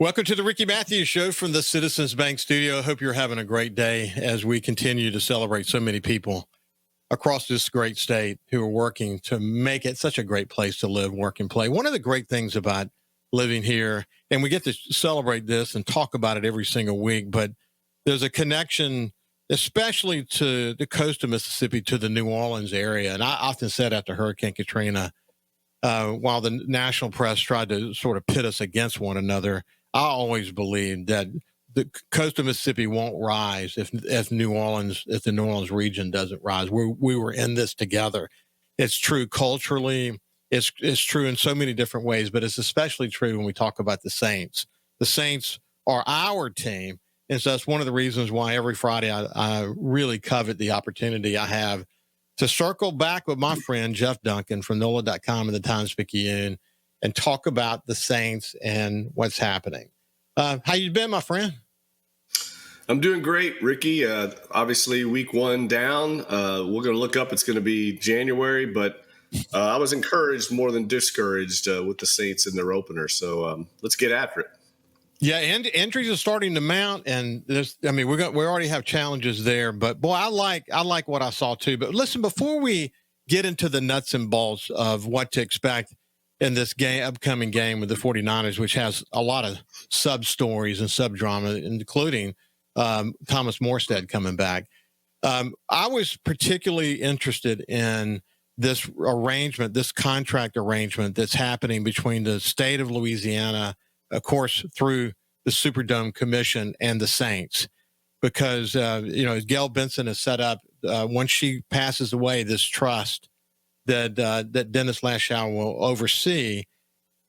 Welcome to the Ricky Matthews Show from the Citizens Bank Studio. I hope you're having a great day as we continue to celebrate so many people across this great state who are working to make it such a great place to live, work, and play. One of the great things about living here, and we get to celebrate this and talk about it every single week, but there's a connection, especially to the coast of Mississippi, to the New Orleans area. And I often said after Hurricane Katrina, while the national press tried to sort of pit us against one another, I always believed that the coast of Mississippi won't rise if the New Orleans region doesn't rise. We were in this together. It's true culturally. It's true in so many different ways, but it's especially true when we talk about the Saints. The Saints are our team, and so that's one of the reasons why every Friday I really covet the opportunity I have to circle back with my friend Jeff Duncan from NOLA.com and the Times-Picayune and talk about the Saints and what's happening. How you been, my friend? I'm doing great, Ricky. Obviously, week one down. We're going to look up. It's going to be January, but I was encouraged more than discouraged with the Saints in their opener. So let's get after it. Yeah, and injuries are starting to mount, and we already have challenges there. But boy, I like what I saw too. But listen, before we get into the nuts and bolts of what to expect in this upcoming game with the 49ers, which has a lot of sub-stories and sub-drama, including Thomas Morstead coming back. I was particularly interested in this arrangement, this contract arrangement that's happening between the state of Louisiana, of course, through the Superdome Commission and the Saints, because, Gail Benson has set up, once she passes away, this trust that Dennis Lashow will oversee.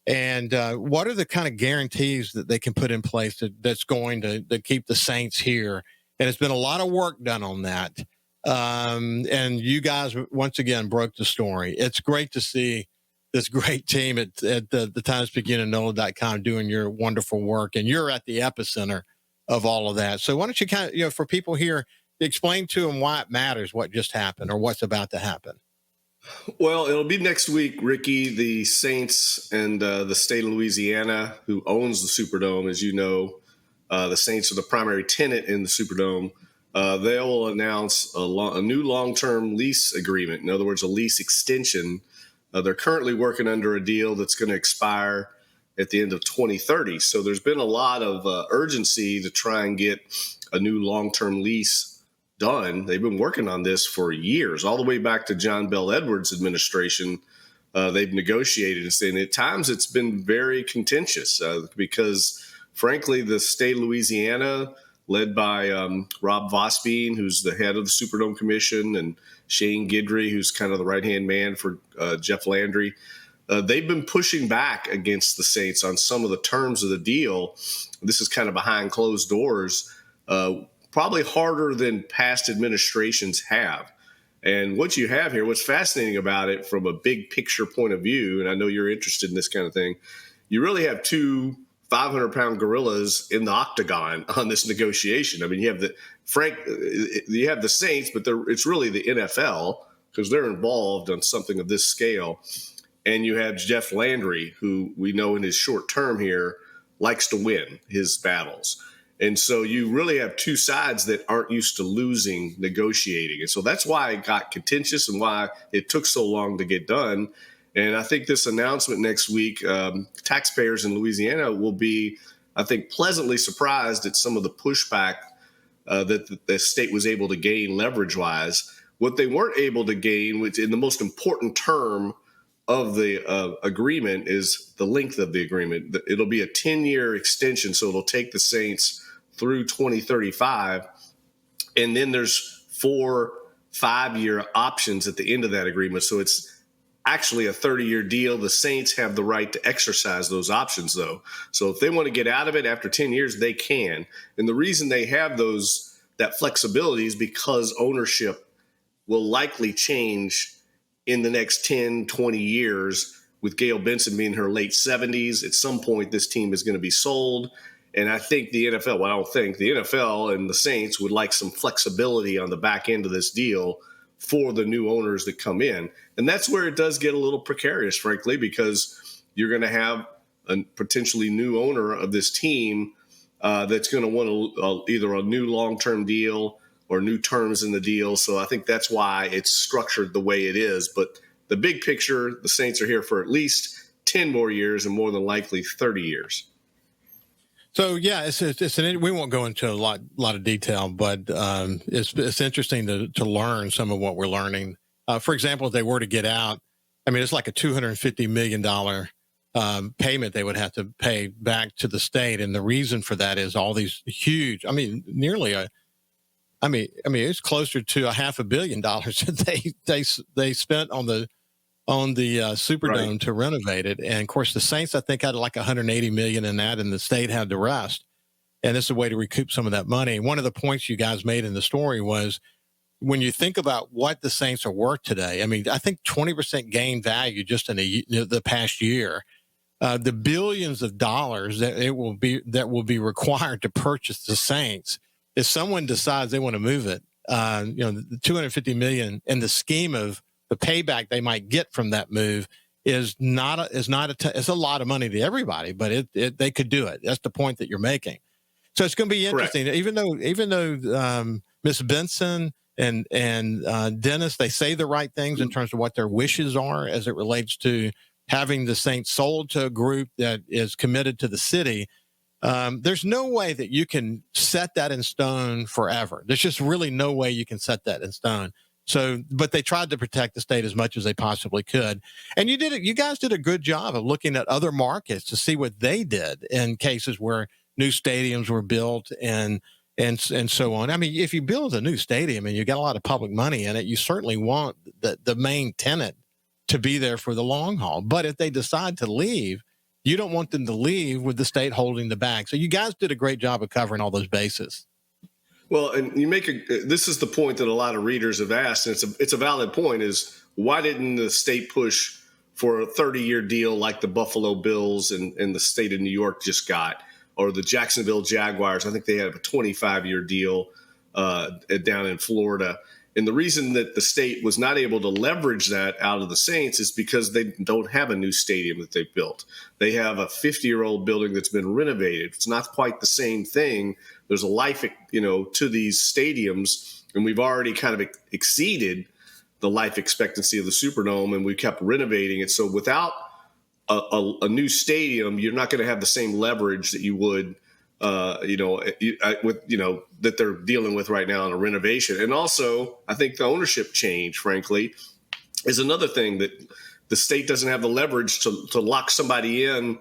And what are the kind of guarantees that they can put in place that's going to keep the Saints here? And it's been a lot of work done on that. And you guys, once again, broke the story. It's great to see this great team at the Times-Picayune and NOLA.com doing your wonderful work. And you're at the epicenter of all of that. So why don't you kind of, for people here, explain to them why it matters what just happened or what's about to happen. Well, it'll be next week, Ricky. The Saints and the state of Louisiana, who owns the Superdome, as you know, the Saints are the primary tenant in the Superdome. They will announce a new long-term lease agreement. In other words, a lease extension. They're currently working under a deal that's going to expire at the end of 2030. So there's been a lot of urgency to try and get a new long-term lease done. They've been working on this for years, all the way back to John Bell Edwards' administration. They've negotiated this, and at times it's been very contentious because, frankly, the state of Louisiana, led by Rob Vosbein, who's the head of the Superdome Commission, and Shane Guidry, who's kind of the right-hand man for Jeff Landry, they've been pushing back against the Saints on some of the terms of the deal. This is kind of behind closed doors, probably harder than past administrations have. And what you have here, what's fascinating about it from a big picture point of view, and I know you're interested in this kind of thing, you really have two 500-pound gorillas in the octagon on this negotiation. I mean, you have the Saints, but it's really the NFL because they're involved on something of this scale. And you have Jeff Landry, who we know in his short term here likes to win his battles. And so you really have two sides that aren't used to losing negotiating. And so that's why it got contentious and why it took so long to get done. And I think this announcement next week, taxpayers in Louisiana will be, I think, pleasantly surprised at some of the pushback that the state was able to gain leverage-wise. What they weren't able to gain, which in the most important term of the agreement, is the length of the agreement. It'll be a 10-year extension, so it'll take the Saints through 2035. And then there's 4 5-year options at the end of that agreement. So it's actually a 30-year deal. The Saints have the right to exercise those options, though. So if they want to get out of it after 10 years, they can. And the reason they have that flexibility is because ownership will likely change in the next 10, 20 years, with Gail Benson being in her late 70s. At some point, this team is going to be sold. And I think the NFL, well, I don't think, the NFL and the Saints would like some flexibility on the back end of this deal for the new owners that come in. And that's where it does get a little precarious, frankly, because you're going to have a potentially new owner of this team that's going to want either a new long-term deal or new terms in the deal. So I think that's why it's structured the way it is. But the big picture, the Saints are here for at least 10 more years and more than likely 30 years. So yeah, we won't go into a lot of detail, but it's interesting to learn some of what we're learning. For example, if they were to get out, I mean, it's like a $250 million payment they would have to pay back to the state, and the reason for that is all these huge. I mean, it's closer to $500 million that they spent on the Superdome Right. to renovate it. And of course, the Saints, I think, had like $180 million in that, and the state had the rest. And this is a way to recoup some of that money. One of the points you guys made in the story was when you think about what the Saints are worth today. I mean, I think 20% gain value just in the past year. The billions of dollars that will be required to purchase the Saints. If someone decides they want to move it, the $250 million in the scheme of the payback they might get from that move it's a lot of money to everybody, but they could do it. That's the point that you're making. So it's going to be interesting. Correct. Even though Miss Benson and Dennis, they say the right things in terms of what their wishes are as it relates to having the Saints sold to a group that is committed to the city. There's no way that you can set that in stone forever. There's just really no way you can set that in stone. So, but they tried to protect the state as much as they possibly could. And you guys did a good job of looking at other markets to see what they did in cases where new stadiums were built and so on. I mean, if you build a new stadium and you got a lot of public money in it, you certainly want the main tenant to be there for the long haul. But if they decide to leave, you don't want them to leave with the state holding the bag. So you guys did a great job of covering all those bases. Well, and this is the point that a lot of readers have asked, and it's a valid point, is why didn't the state push for a 30-year deal like the Buffalo Bills and the state of New York just got, or the Jacksonville Jaguars? I think they had a 25-year deal down in Florida. And the reason that the state was not able to leverage that out of the Saints is because they don't have a new stadium that they've built. They have a 50-year-old building that's been renovated. It's not quite the same thing. There's a life, to these stadiums, and we've already kind of exceeded the life expectancy of the Superdome, and we kept renovating it. So without a new stadium, you're not going to have the same leverage that you would that they're dealing with right now in a renovation. And also, I think the ownership change, frankly, is another thing that the state doesn't have the leverage to lock somebody in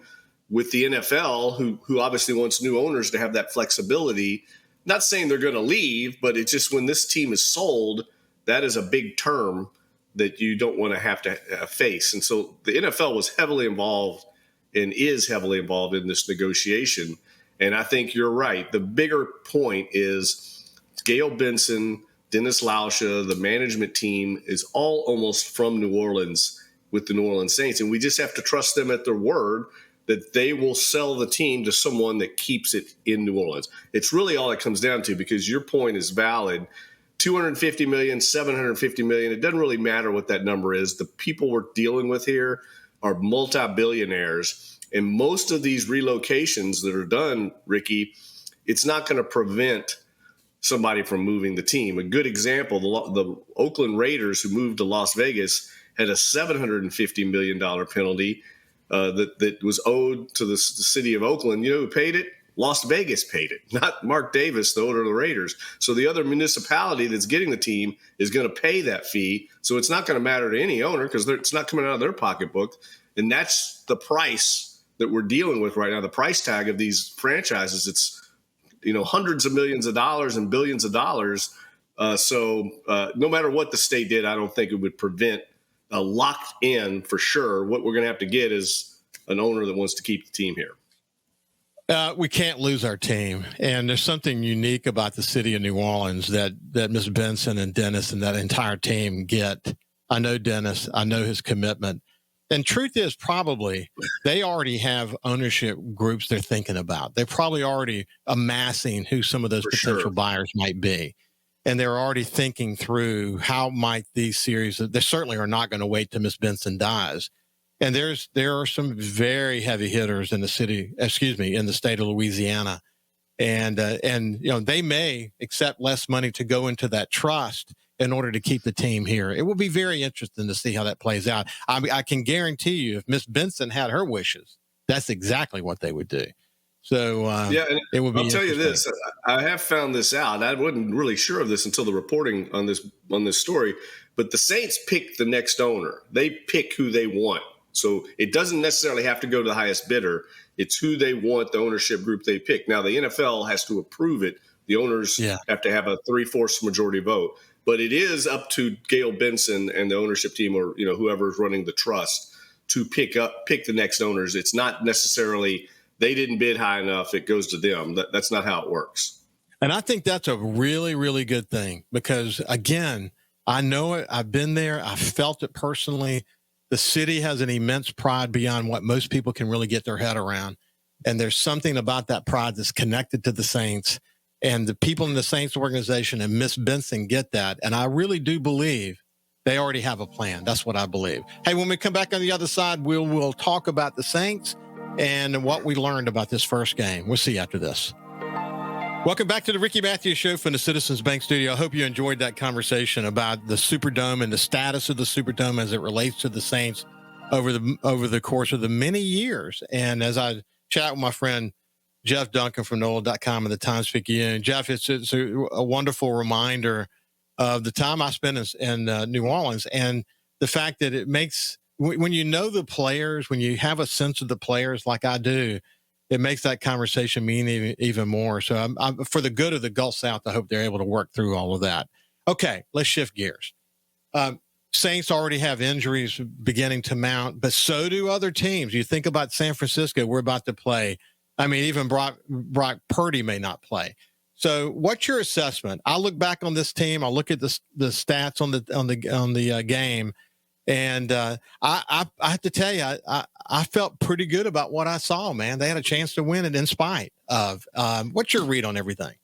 with the NFL, who obviously wants new owners to have that flexibility. Not saying they're going to leave, but it's just when this team is sold, that is a big term that you don't want to have to face. And so the NFL was heavily involved and is heavily involved in this negotiation. And I think you're right. The bigger point is Gail Benson, Dennis Lauscha, the management team is all almost from New Orleans with the New Orleans Saints. And we just have to trust them at their word that they will sell the team to someone that keeps it in New Orleans. It's really all it comes down to, because your point is valid. $250 million, $750 million, it doesn't really matter what that number is. The people we're dealing with here are multi-billionaires. And most of these relocations that are done, Ricky, it's not going to prevent somebody from moving the team. A good example, the Oakland Raiders, who moved to Las Vegas, had a $750 million penalty that was owed to the city of Oakland. You know who paid it? Las Vegas paid it, not Mark Davis, the owner of the Raiders. So the other municipality that's getting the team is going to pay that fee. So it's not going to matter to any owner because it's not coming out of their pocketbook. And that's the price that we're dealing with right now, the price tag of these franchises. It's, hundreds of millions of dollars and billions of dollars. So no matter what the state did, I don't think it would prevent locked in for sure. What we're going to have to get is an owner that wants to keep the team here. We can't lose our team. And there's something unique about the city of New Orleans that Ms. Benson and Dennis and that entire team get. I know Dennis. I know his commitment. And truth is, probably they already have ownership groups they're thinking about. They're probably already amassing who some of those potential buyers might be. And they're already thinking through how might these series, they certainly are not going to wait till Ms. Benson dies. And there are some very heavy hitters in the state of Louisiana. And they may accept less money to go into that trust in order to keep the team here. It will be very interesting to see how that plays out. I can guarantee you, if Miss Benson had her wishes, that's exactly what they would do. So and it would be. I'll tell you this: I have found this out. I wasn't really sure of this until the reporting on this story. But the Saints pick the next owner. They pick who they want. So it doesn't necessarily have to go to the highest bidder. It's who they want, the ownership group they pick. Now, the NFL has to approve it. The owners have to have a 3/4 majority vote. But it is up to Gail Benson and the ownership team, or whoever's running the trust, to pick the next owners. It's not necessarily they didn't bid high enough, it goes to them. That's not how it works. And I think that's a really, really good thing because, again, I know it. I've been there. I felt it personally. The city has an immense pride beyond what most people can really get their head around. And there's something about that pride that's connected to the Saints. And the people in the Saints organization and Miss Benson get that. And I really do believe they already have a plan. That's what I believe. Hey, when we come back on the other side, we'll talk about the Saints and what we learned about this first game. We'll see you after this. Welcome back to the Ricky Matthews Show from the Citizens Bank Studio. I hope you enjoyed that conversation about the Superdome and the status of the Superdome as it relates to the Saints over the course of the many years. And as I chat with my friend Jeff Duncan from NOLA.com and the Times-Picayune, Jeff, it's a wonderful reminder of the time I spent in New Orleans and the fact that it makes, when you know the players, when you have a sense of the players like I do, it makes that conversation mean even more. So I'm for the good of the Gulf South, I hope they're able to work through all of that. Okay, let's shift gears. Saints already have injuries beginning to mount, but so do other teams. You think about San Francisco, we're about to play. I mean, even Brock Purdy may not play. So what's your assessment? I look back on this team. I look at the stats on the game. And I have to tell you, I felt pretty good about what I saw, man. They had a chance to win it in spite of. What's your read on everything?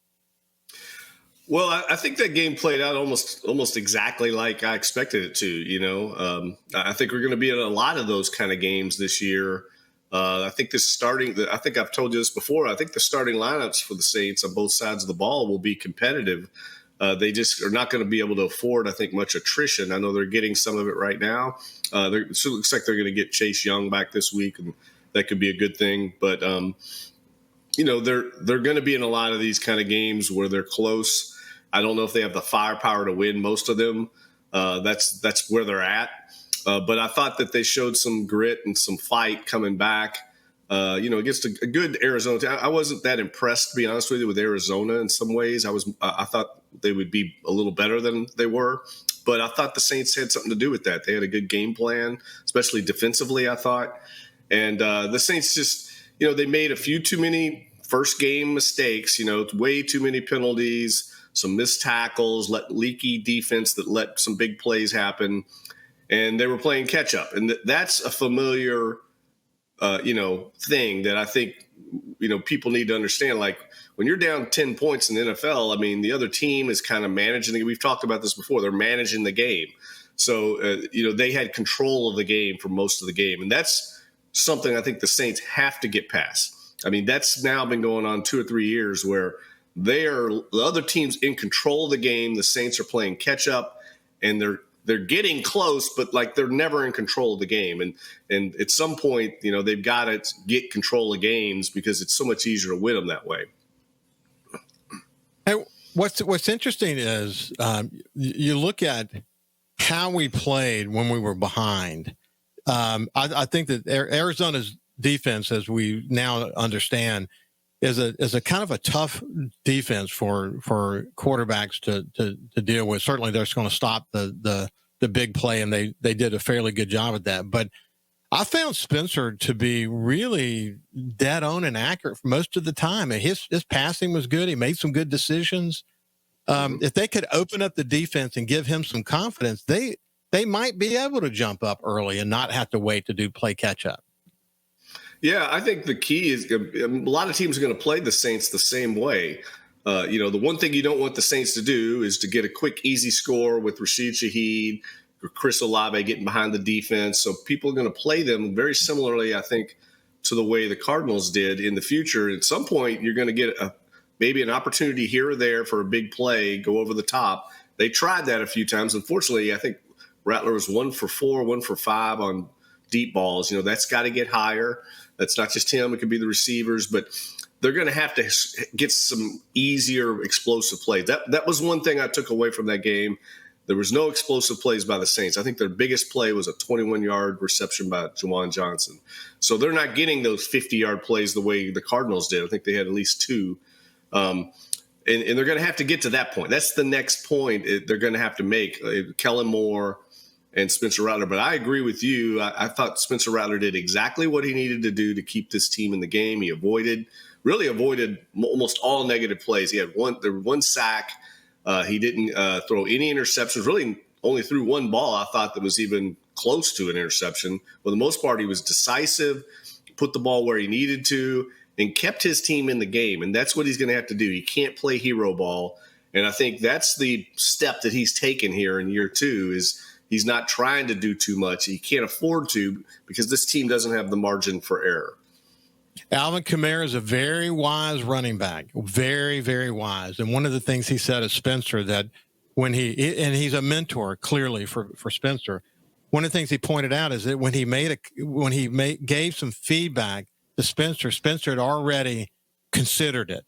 Well, I think that game played out almost exactly like I expected it to. I think we're going to be in a lot of those kind of games this year. I think I think I've told you this before. I think the starting lineups for the Saints on both sides of the ball will be competitive. They just are not going to be able to afford, I think, much attrition. I know they're getting some of it right now. It looks like they're going to get Chase Young back this week, and that could be a good thing. But, they're going to be in a lot of these kind of games where they're close. I don't know if they have the firepower to win most of them. That's where they're at. But I thought that they showed some grit and some fight coming back. Against a good Arizona team. I wasn't that impressed, to be honest with you, with Arizona in some ways. I thought they would be a little better than they were, but I thought the Saints had something to do with that. They had a good game plan, especially defensively, I thought. And the Saints just, they made a few too many first game mistakes, way too many penalties, some missed tackles, leaky defense that let some big plays happen. And they were playing catch up. And that's a familiar thing that I think, people need to understand. Like when you're down 10 points in the NFL, I mean, the other team is kind of managing. We've talked about this before. They're managing the game. So, they had control of the game for most of the game. And that's something I think the Saints have to get past. I mean, that's now been going on 2 or 3 years where the other team's in control of the game. The Saints are playing catch up and they're getting close, but like they're never in control of the game. And at some point, they've got to get control of games because it's so much easier to win them that way. Hey, what's interesting is you look at how we played when we were behind. I think that Arizona's defense, as we now understand, is a kind of a tough defense for quarterbacks to deal with. Certainly, they're going to stop the big play, and they did a fairly good job at that. But I found Spencer to be really dead on and accurate for most of the time. And his passing was good. He made some good decisions. If they could open up the defense and give him some confidence, they might be able to jump up early and not have to wait to play catch up. Yeah, I think the key is a lot of teams are going to play the Saints the same way. The one thing you don't want the Saints to do is to get a quick, easy score with Rashid Shaheed, Chris Olave getting behind the defense. So people are going to play them very similarly, I think, to the way the Cardinals did in the future. At some point, you're going to get maybe an opportunity here or there for a big play, go over the top. They tried that a few times. Unfortunately, I think Rattler was 1 for 4, 1 for 5 on deep balls. That's got to get higher. That's not just him. It could be the receivers, but they're going to have to get some easier explosive plays. That was one thing I took away from that game. There was no explosive plays by the Saints. I think their biggest play was a 21-yard reception by Juwan Johnson. So they're not getting those 50-yard plays the way the Cardinals did. I think they had at least 2. And they're going to have to get to that point. That's the next point they're going to have to make. Kellen Moore and Spencer Rattler. But I agree with you. I thought Spencer Rattler did exactly what he needed to do to keep this team in the game. He really avoided almost all negative plays. He had one sack. He didn't throw any interceptions, really only threw one ball I thought that was even close to an interception. For the most part, he was decisive, put the ball where he needed to, and kept his team in the game. And that's what he's going to have to do. He can't play hero ball. And I think that's the step that he's taken here in year 2 is he's not trying to do too much. He can't afford to because this team doesn't have the margin for error. Alvin Kamara is a very wise running back, very, very wise. And one of the things he said at Spencer that and he's a mentor clearly for Spencer. One of the things he pointed out is that when he gave some feedback to Spencer had already considered it.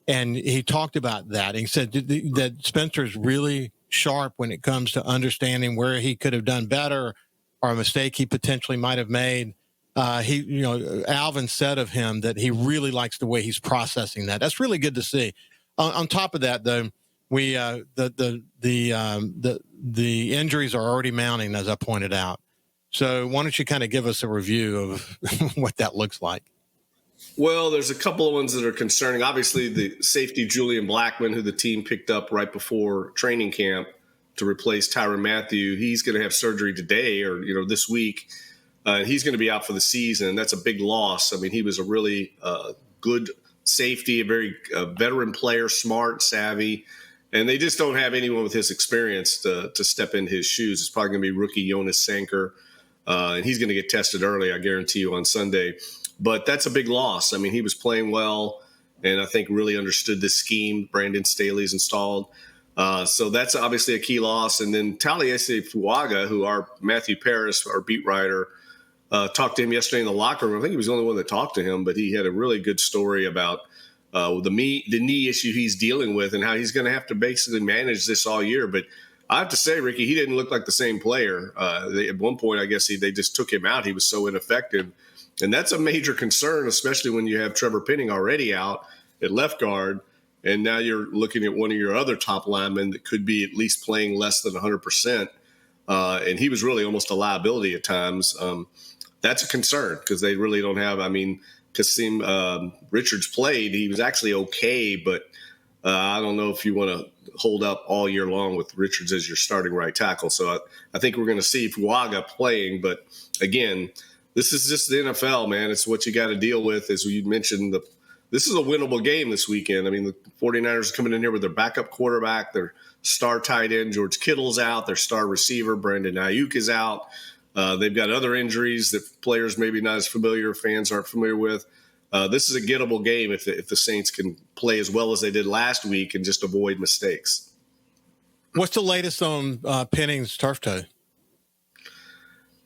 And he talked about that. He said that Spencer's really sharp when it comes to understanding where he could have done better or a mistake he potentially might have made. Alvin said of him that he really likes the way he's processing that. That's really good to see. On top of that, though, the injuries are already mounting, as I pointed out. So why don't you kind of give us a review of what that looks like? Well, there's a couple of ones that are concerning. Obviously, the safety Julian Blackmon, who the team picked up right before training camp to replace Tyrann Mathieu, he's going to have surgery today or this week. He's going to be out for the season. That's a big loss. I mean, he was a really good safety, a very veteran player, smart, savvy, and they just don't have anyone with his experience to step in his shoes. It's probably going to be rookie Jonas Sanker, and he's going to get tested early, I guarantee you, on Sunday. But that's a big loss. I mean, he was playing well and I think really understood the scheme Brandon Staley's installed. So that's obviously a key loss. And then Taliesin Fuaga, who Matthew Paris, our beat writer, talked to him yesterday in the locker room. I think he was the only one that talked to him, but he had a really good story about the knee issue he's dealing with and how he's going to have to basically manage this all year. But I have to say, Ricky, he didn't look like the same player. At one point, I guess they just took him out. He was so ineffective. And that's a major concern, especially when you have Trevor Penning already out at left guard. And now you're looking at one of your other top linemen that could be at least playing less than 100%. And he was really almost a liability at times. That's a concern because they really don't have, Kasim Richards played. He was actually okay, but I don't know if you want to hold up all year long with Richards as your starting right tackle. So I think we're going to see Fuaga playing. But again, this is just the NFL, man. It's what you got to deal with. As you mentioned, this is a winnable game this weekend. I mean, the 49ers are coming in here with their backup quarterback, their star tight end, George Kittle's out, their star receiver, Brandon Ayuk is out. They've got other injuries that players maybe not as familiar, fans aren't familiar with. This is a gettable game if the Saints can play as well as they did last week and just avoid mistakes. What's the latest on Penning's turf toe?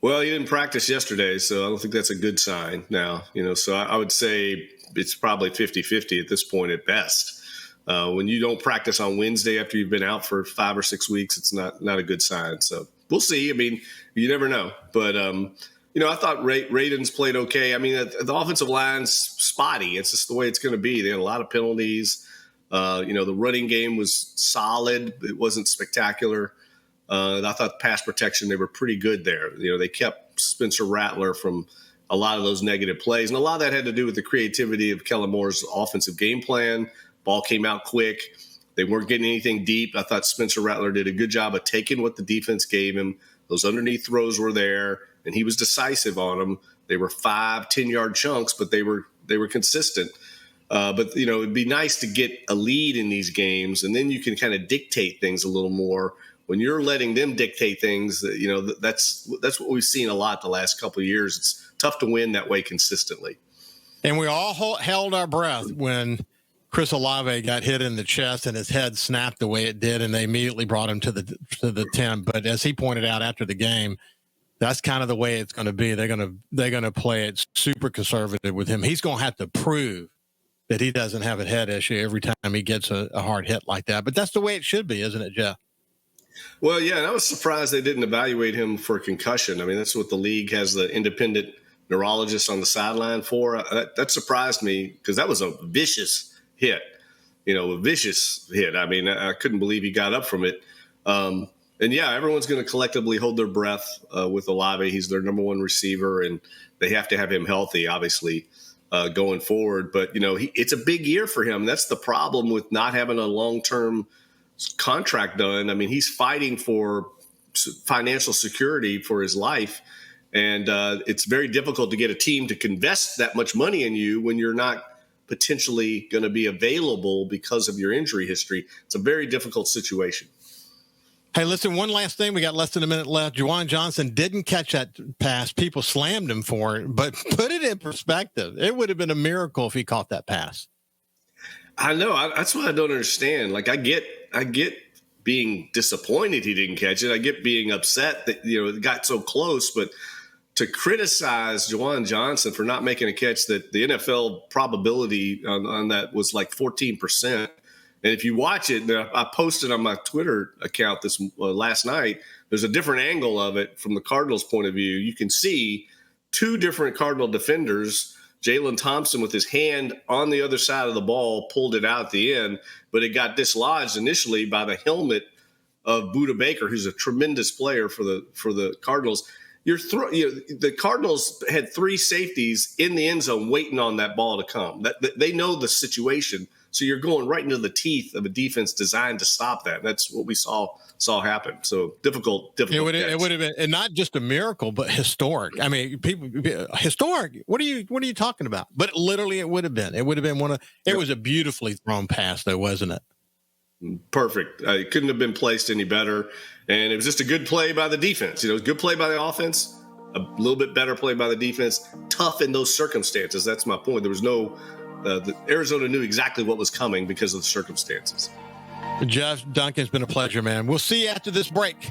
Well, he didn't practice yesterday, so I don't think that's a good sign now. So I would say it's probably 50-50 at this point at best. When you don't practice on Wednesday after you've been out for 5 or 6 weeks, it's not a good sign. So we'll see. I mean, you never know. But, I thought Radens played okay. I mean, the offensive line's spotty. It's just the way it's going to be. They had a lot of penalties. The running game was solid. It wasn't spectacular. I thought pass protection, they were pretty good there. They kept Spencer Rattler from a lot of those negative plays. And a lot of that had to do with the creativity of Kellen Moore's offensive game plan. Ball came out quick. They weren't getting anything deep. I thought Spencer Rattler did a good job of taking what the defense gave him. Those underneath throws were there, and he was decisive on them. They were 5-10-yard chunks, but they were consistent. But it'd be nice to get a lead in these games, and then you can kind of dictate things a little more when you're letting them dictate things, that's what we've seen a lot the last couple of years. It's tough to win that way consistently. And we all held our breath when Chris Olave got hit in the chest and his head snapped the way it did, and they immediately brought him to the 10. But as he pointed out after the game, that's kind of the way it's going to be. They're going to play it super conservative with him. He's going to have to prove that he doesn't have a head issue every time he gets a hard hit like that. But that's the way it should be, isn't it, Jeff? Well, yeah, and I was surprised they didn't evaluate him for concussion. I mean, that's what the league has the independent neurologist on the sideline for. That surprised me because that was a vicious hit, a vicious hit. I mean, I couldn't believe he got up from it. And yeah, everyone's going to collectively hold their breath with Olave. He's their number one receiver, and they have to have him healthy, obviously, going forward. But, it's a big year for him. That's the problem with not having a long-term contract done. I mean, he's fighting for financial security for his life. And it's very difficult to get a team to invest that much money in you when you're not potentially going to be available because of your injury history. It's a very difficult situation. Hey, listen, one last thing. We got less than a minute left. Juwan Johnson didn't catch that pass. People slammed him for it, but put it in perspective. It would have been a miracle if he caught that pass. I know. That's what I don't understand. Like, I get being disappointed he didn't catch it. I get being upset that, it got so close, but to criticize Juwan Johnson for not making a catch that the NFL probability on that was like 14%. And if you watch it, I posted on my Twitter account this last night, there's a different angle of it from the Cardinals' point of view. You can see two different Cardinal defenders, Jalen Thompson with his hand on the other side of the ball, pulled it out at the end, but it got dislodged initially by the helmet of Budda Baker, who's a tremendous player for the Cardinals. The Cardinals had three safeties in the end zone waiting on that ball to come. They know the situation. So you're going right into the teeth of a defense designed to stop that. That's what we saw happen. So difficult. It would have been, and not just a miracle, but historic. I mean, historic. What are you talking about? But literally, it would have been. It would have been It was a beautifully thrown pass, though, wasn't it? Perfect. It couldn't have been placed any better, and it was just a good play by the defense. Good play by the offense, a little bit better play by the defense. Tough in those circumstances. That's my point. There was no. Arizona knew exactly what was coming because of the circumstances. Jeff Duncan, it's been a pleasure, man. We'll see you after this break.